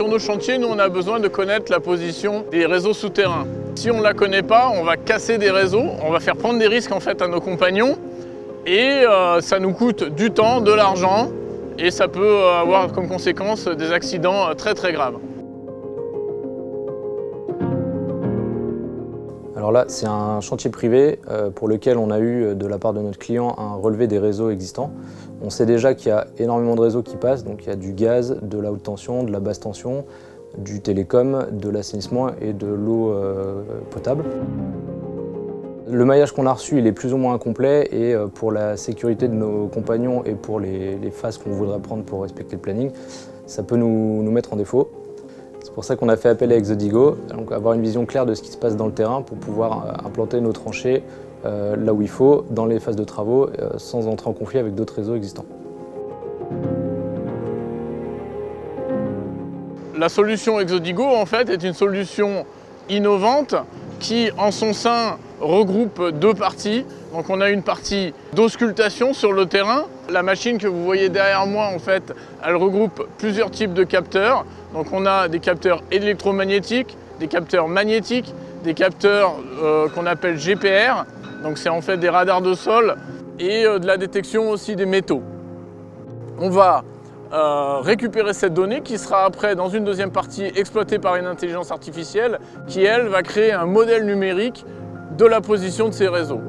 Sur nos chantiers, nous, on a besoin de connaître la position des réseaux souterrains. Si on ne la connaît pas, on va casser des réseaux, on va faire prendre des risques en fait à nos compagnons et ça nous coûte du temps, de l'argent et ça peut avoir comme conséquence des accidents très très graves. Alors là, c'est un chantier privé pour lequel on a eu de la part de notre client un relevé des réseaux existants. On sait déjà qu'il y a énormément de réseaux qui passent, donc il y a du gaz, de la haute tension, de la basse tension, du télécom, de l'assainissement et de l'eau potable. Le maillage qu'on a reçu, il est plus ou moins incomplet et pour la sécurité de nos compagnons et pour les phases qu'on voudrait prendre pour respecter le planning, ça peut nous mettre en défaut. C'est pour ça qu'on a fait appel à Exodigo, donc avoir une vision claire de ce qui se passe dans le terrain pour pouvoir implanter nos tranchées là où il faut, dans les phases de travaux, sans entrer en conflit avec d'autres réseaux existants. La solution Exodigo, en fait, est une solution innovante qui, en son sein, regroupe deux parties. Donc on a une partie d'auscultation sur le terrain. La machine que vous voyez derrière moi, en fait, elle regroupe plusieurs types de capteurs. Donc on a des capteurs électromagnétiques, des capteurs magnétiques, des capteurs qu'on appelle GPR. Donc c'est en fait des radars de sol et de la détection aussi des métaux. On va récupérer cette donnée qui sera après, dans une deuxième partie, exploitée par une intelligence artificielle qui, elle, va créer un modèle numérique de la position de ces réseaux.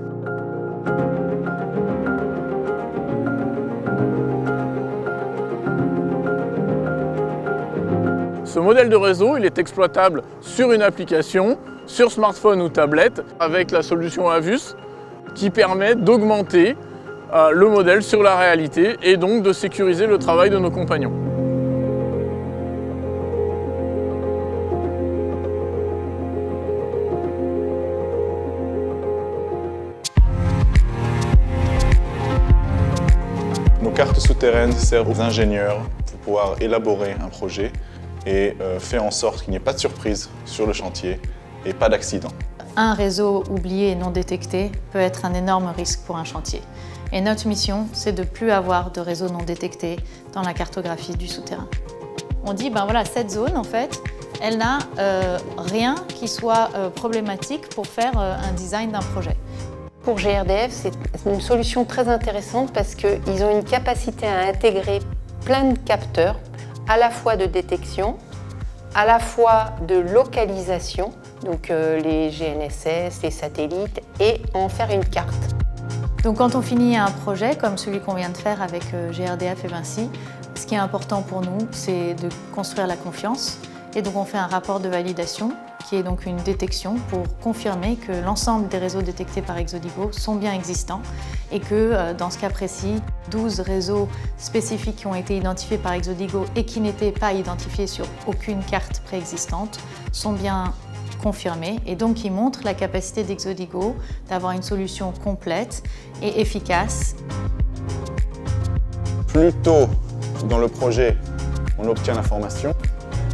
Ce modèle de réseau, il est exploitable sur une application, sur smartphone ou tablette, avec la solution Avus, qui permet d'augmenter le modèle sur la réalité et donc de sécuriser le travail de nos compagnons. Nos cartes souterraines servent aux ingénieurs pour pouvoir élaborer un projet et faire en sorte qu'il n'y ait pas de surprise sur le chantier et pas d'accident. Un réseau oublié et non détecté peut être un énorme risque pour un chantier. Et notre mission, c'est de ne plus avoir de réseau non détecté dans la cartographie du souterrain. On dit, ben voilà, cette zone, en fait, elle n'a rien qui soit problématique pour faire un design d'un projet. Pour GRDF, c'est une solution très intéressante parce qu'ils ont une capacité à intégrer plein de capteurs, à la fois de détection, à la fois de localisation, donc les GNSS, les satellites, et en faire une carte. Donc quand on finit un projet comme celui qu'on vient de faire avec GRDF et Vinci, ce qui est important pour nous, c'est de construire la confiance. Et donc on fait un rapport de validation qui est donc une détection pour confirmer que l'ensemble des réseaux détectés par Exodigo sont bien existants et que dans ce cas précis, 12 réseaux spécifiques qui ont été identifiés par Exodigo et qui n'étaient pas identifiés sur aucune carte préexistante sont bien confirmés et donc qui montrent la capacité d'Exodigo d'avoir une solution complète et efficace. Plus tôt dans le projet on obtient l'information,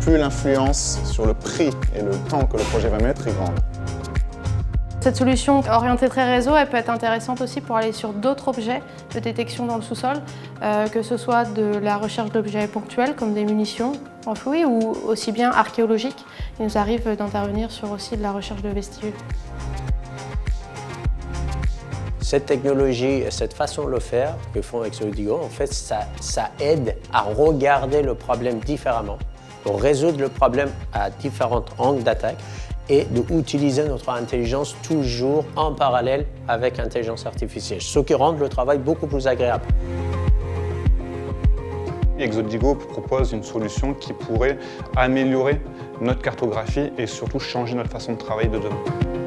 plus l'influence sur le prix et le temps que le projet va mettre est grande. Cette solution orientée très réseau, elle peut être intéressante aussi pour aller sur d'autres objets de détection dans le sous-sol, que ce soit de la recherche d'objets ponctuels comme des munitions enfouies ou aussi bien archéologiques. Il nous arrive d'intervenir sur aussi de la recherche de vestiges. Cette technologie et cette façon de le faire que font Exodigo, en fait, ça aide à regarder le problème différemment, pour résoudre le problème à différents angles d'attaque et d'utiliser notre intelligence toujours en parallèle avec l'intelligence artificielle, ce qui rend le travail beaucoup plus agréable. Exodigo propose une solution qui pourrait améliorer notre cartographie et surtout changer notre façon de travailler de demain.